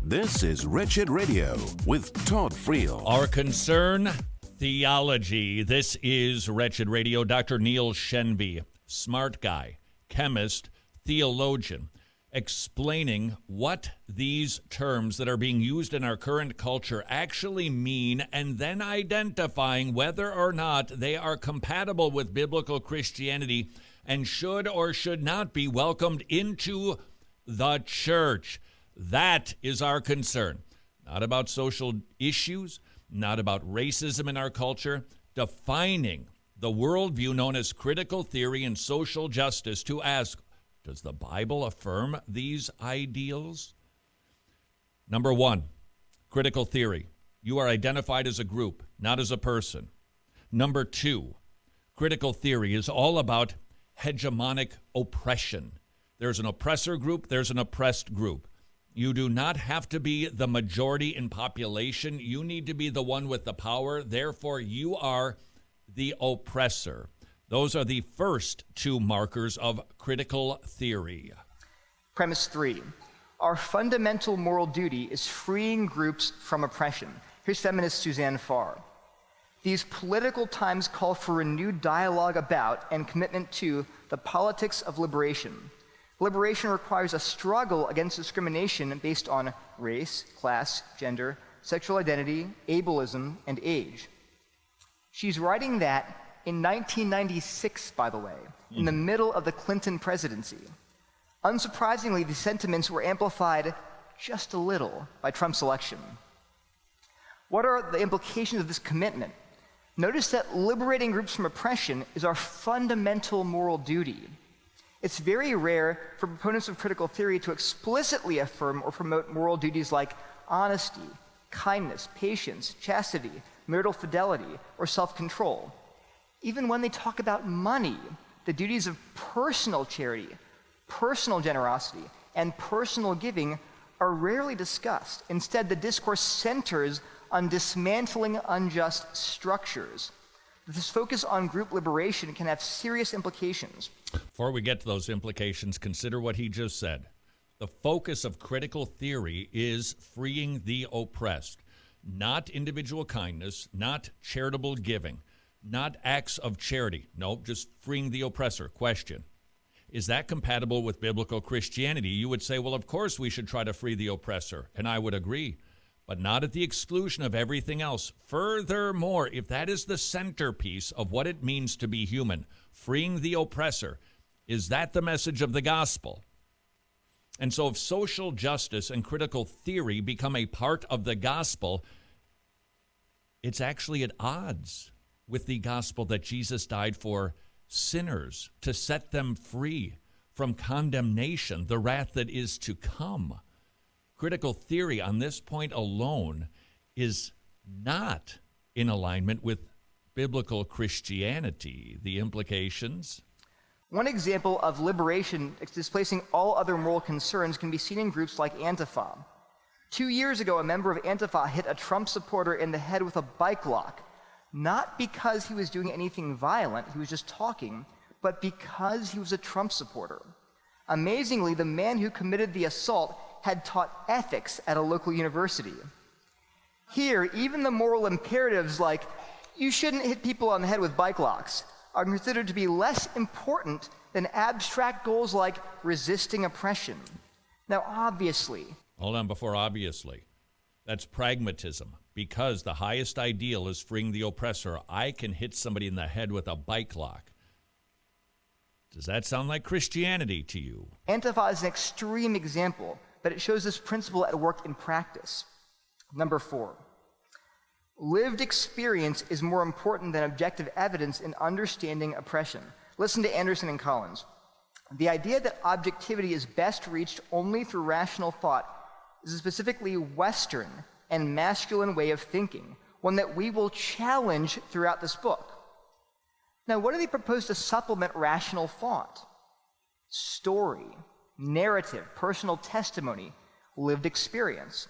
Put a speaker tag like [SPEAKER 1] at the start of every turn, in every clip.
[SPEAKER 1] This is Wretched Radio with Todd Friel.
[SPEAKER 2] Our concern, theology. This is Wretched Radio. Dr. Neil Shenby, smart guy, chemist, theologian, explaining what these terms that are being used in our current culture actually mean, and then identifying whether or not they are compatible with biblical Christianity and should or should not be welcomed into the church. That is our concern. Not about social issues, not about racism in our culture, defining the worldview known as critical theory and social justice to ask, does the Bible affirm these ideals? Number one, critical theory. You are identified as a group, not as a person. Number two, critical theory is all about hegemonic oppression. There's an oppressor group, there's an oppressed group. You do not have to be the majority in population. You need to be the one with the power. Therefore, you are the oppressor. Those are the first two markers of critical theory.
[SPEAKER 3] Premise 3. Our fundamental moral duty is freeing groups from oppression. Here's feminist Suzanne Farr. These political times call for renewed dialogue about and commitment to the politics of liberation. Liberation requires a struggle against discrimination based on race, class, gender, sexual identity, ableism, and age. She's writing that in 1996, by the way, in the middle of the Clinton presidency. Unsurprisingly, the sentiments were amplified just a little by Trump's election. What are the implications of this commitment? Notice that liberating groups from oppression is our fundamental moral duty. It's very rare for proponents of critical theory to explicitly affirm or promote moral duties like honesty, kindness, patience, chastity, marital fidelity, or self-control. Even when they talk about money, the duties of personal charity, personal generosity, and personal giving are rarely discussed. Instead, the discourse centers on dismantling unjust structures. This focus on group liberation can have serious implications.
[SPEAKER 2] Before we get to those implications, consider what he just said. The focus of critical theory is freeing the oppressed, not individual kindness, not charitable giving, not acts of charity. No, just freeing the oppressor. Question: is that compatible with biblical Christianity? You would say, well, of course we should try to free the oppressor, and I would agree, but not at the exclusion of everything else. Furthermore, if that is the centerpiece of what it means to be human, freeing the oppressor, is that the message of the gospel? And so if social justice and critical theory become a part of the gospel, it's actually at odds with the gospel that Jesus died for sinners, to set them free from condemnation, the wrath that is to come. Critical theory on this point alone is not in alignment with biblical Christianity. The implications?
[SPEAKER 3] One example of liberation displacing all other moral concerns can be seen in groups like Antifa. 2 years ago, a member of Antifa hit a Trump supporter in the head with a bike lock, not because he was doing anything violent, he was just talking, but because he was a Trump supporter. Amazingly, the man who committed the assault had taught ethics at a local university. Here, even the moral imperatives like, you shouldn't hit people on the head with bike locks, are considered to be less important than abstract goals like resisting oppression. Now, obviously...
[SPEAKER 2] Hold on, before obviously. That's pragmatism. Because the highest ideal is freeing the oppressor, I can hit somebody in the head with a bike lock. Does that sound like Christianity to you?
[SPEAKER 3] Antifa is an extreme example, but it shows this principle at work in practice. Number 4, lived experience is more important than objective evidence in understanding oppression. Listen to Anderson and Collins. The idea that objectivity is best reached only through rational thought is a specifically Western and masculine way of thinking, one that we will challenge throughout this book. Now, what do they propose to supplement rational thought? Story, narrative, personal testimony, lived experience.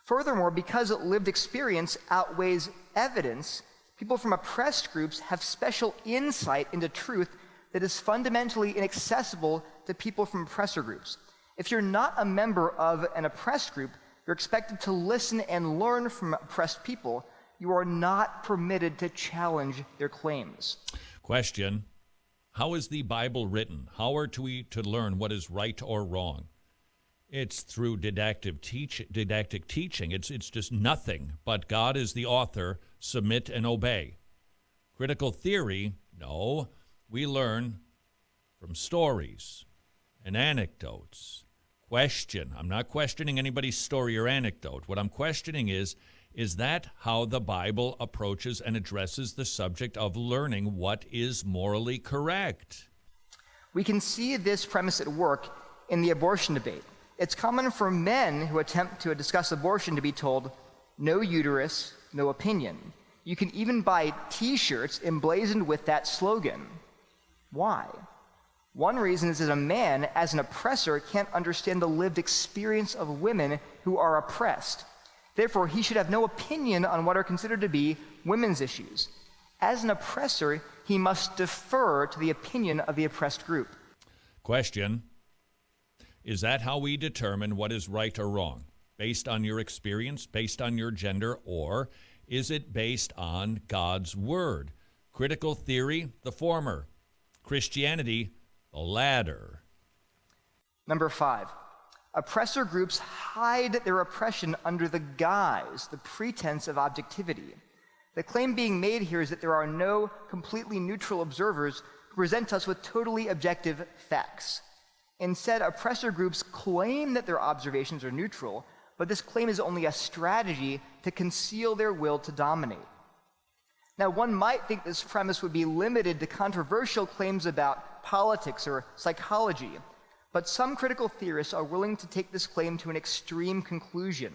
[SPEAKER 3] Furthermore, because lived experience outweighs evidence, people from oppressed groups have special insight into truth that is fundamentally inaccessible to people from oppressor groups. If you're not a member of an oppressed group, You're expected to listen and learn from oppressed people. You are not permitted to challenge their claims.
[SPEAKER 2] Question: how is the Bible written? How are we to learn what is right or wrong? It's through didactic teaching. It's just nothing but God is the author, submit and obey. Critical theory, no. We learn from stories and anecdotes. Question. I'm not questioning anybody's story or anecdote. What I'm questioning is that how the Bible approaches and addresses the subject of learning what is morally correct?
[SPEAKER 3] We can see this premise at work in the abortion debate. It's common for men who attempt to discuss abortion to be told, no uterus, no opinion. You can even buy T-shirts emblazoned with that slogan. Why? One reason is that a man, as an oppressor, can't understand the lived experience of women who are oppressed. Therefore, he should have no opinion on what are considered to be women's issues. As an oppressor, he must defer to the opinion of the oppressed group.
[SPEAKER 2] Question: is that how we determine what is right or wrong? Based on your experience, based on your gender, or is it based on God's word? Critical theory, the former. Christianity, the latter.
[SPEAKER 3] Number 5, oppressor groups hide their oppression under the guise, the pretense of objectivity. The claim being made here is that there are no completely neutral observers who present us with totally objective facts. Instead, oppressor groups claim that their observations are neutral, but this claim is only a strategy to conceal their will to dominate. Now, one might think this premise would be limited to controversial claims about politics or psychology, but some critical theorists are willing to take this claim to an extreme conclusion.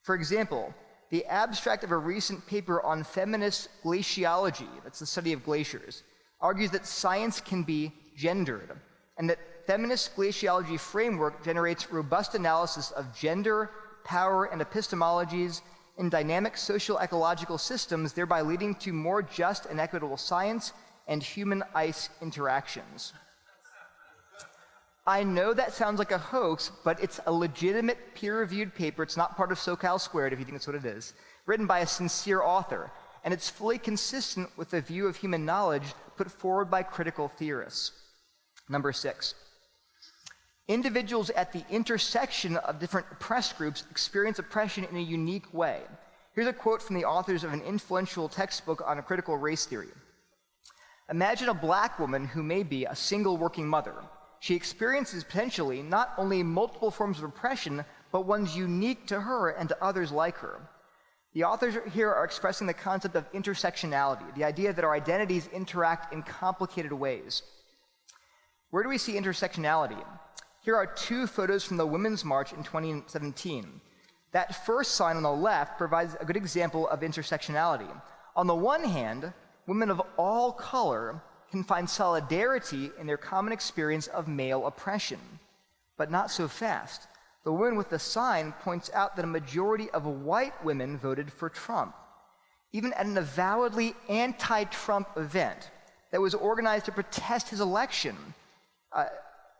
[SPEAKER 3] For example, the abstract of a recent paper on feminist glaciology, that's the study of glaciers, argues that science can be gendered, and that feminist glaciology framework generates robust analysis of gender, power, and epistemologies in dynamic social ecological systems, thereby leading to more just and equitable science and human-ice interactions. I know that sounds like a hoax, but it's a legitimate peer-reviewed paper. It's not part of SoCal Squared, if you think that's what it is, written by a sincere author, and it's fully consistent with the view of human knowledge put forward by critical theorists. Number 6. Individuals at the intersection of different oppressed groups experience oppression in a unique way. Here's a quote from the authors of an influential textbook on a critical race theory. Imagine a black woman who may be a single working mother. She experiences potentially not only multiple forms of oppression, but ones unique to her and to others like her. The authors here are expressing the concept of intersectionality, the idea that our identities interact in complicated ways. Where do we see intersectionality? Here are 2 photos from the Women's March in 2017. That first sign on the left provides a good example of intersectionality. On the one hand, women of all color can find solidarity in their common experience of male oppression. But not so fast. The woman with the sign points out that a majority of white women voted for Trump. Even at an avowedly anti-Trump event that was organized to protest his election,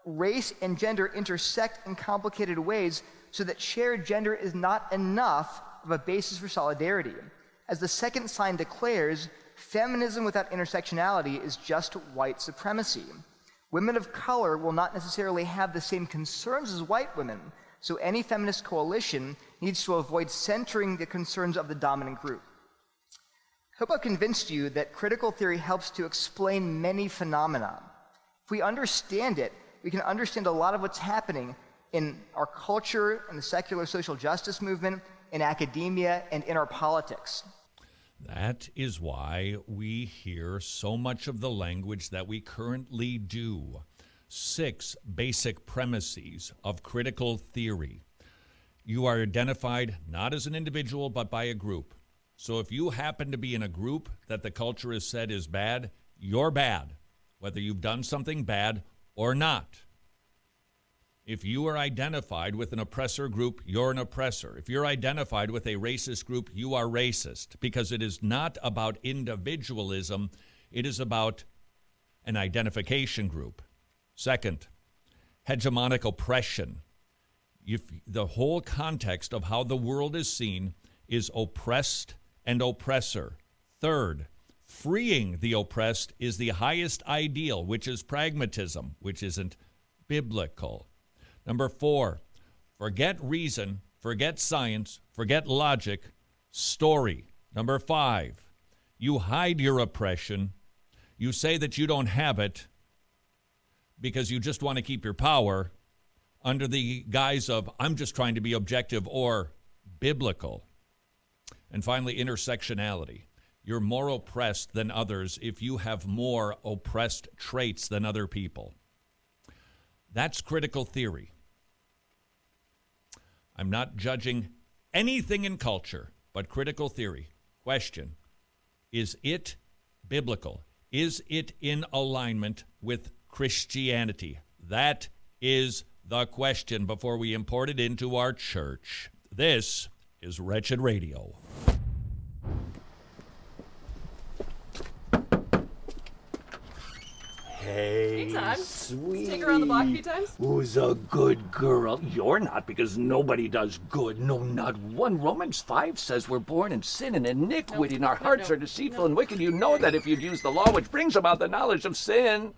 [SPEAKER 3] race and gender intersect in complicated ways so that shared gender is not enough of a basis for solidarity. As the second sign declares, feminism without intersectionality is just white supremacy. Women of color will not necessarily have the same concerns as white women, so any feminist coalition needs to avoid centering the concerns of the dominant group. I hope I've convinced you that critical theory helps to explain many phenomena. If we understand it, we can understand a lot of what's happening in our culture, in the secular social justice movement, in academia, and in our politics.
[SPEAKER 2] That is why we hear so much of the language that we currently do. 6 basic premises of critical theory. You are identified not as an individual, but by a group. So if you happen to be in a group that the culture has said is bad, you're bad, whether you've done something bad or not. If you are identified with an oppressor group, you're an oppressor. If you're identified with a racist group, you are racist, because it is not about individualism, it is about an identification group. Second, hegemonic oppression. If the whole context of how the world is seen is oppressed and oppressor. Third, freeing the oppressed is the highest ideal, which is pragmatism, which isn't biblical. Number 4, forget reason, forget science, forget logic, story. Number 5, you hide your oppression. You say that you don't have it because you just want to keep your power under the guise of, I'm just trying to be objective or biblical. And finally, intersectionality. You're more oppressed than others if you have more oppressed traits than other people. That's critical theory. I'm not judging anything in culture, but critical theory. Question, is it biblical? Is it in alignment with Christianity? That is the question before we import it into our church. This is Wretched Radio.
[SPEAKER 4] Hey,
[SPEAKER 5] Todd.
[SPEAKER 4] sweetie.
[SPEAKER 5] Take her around the block a few times?
[SPEAKER 4] Who's a good girl? You're not, because nobody does good. No, not one. Romans 5 says we're born in sin and iniquity, and our hearts are deceitful and wicked. You know that if you'd use the law, which brings about the knowledge of sin.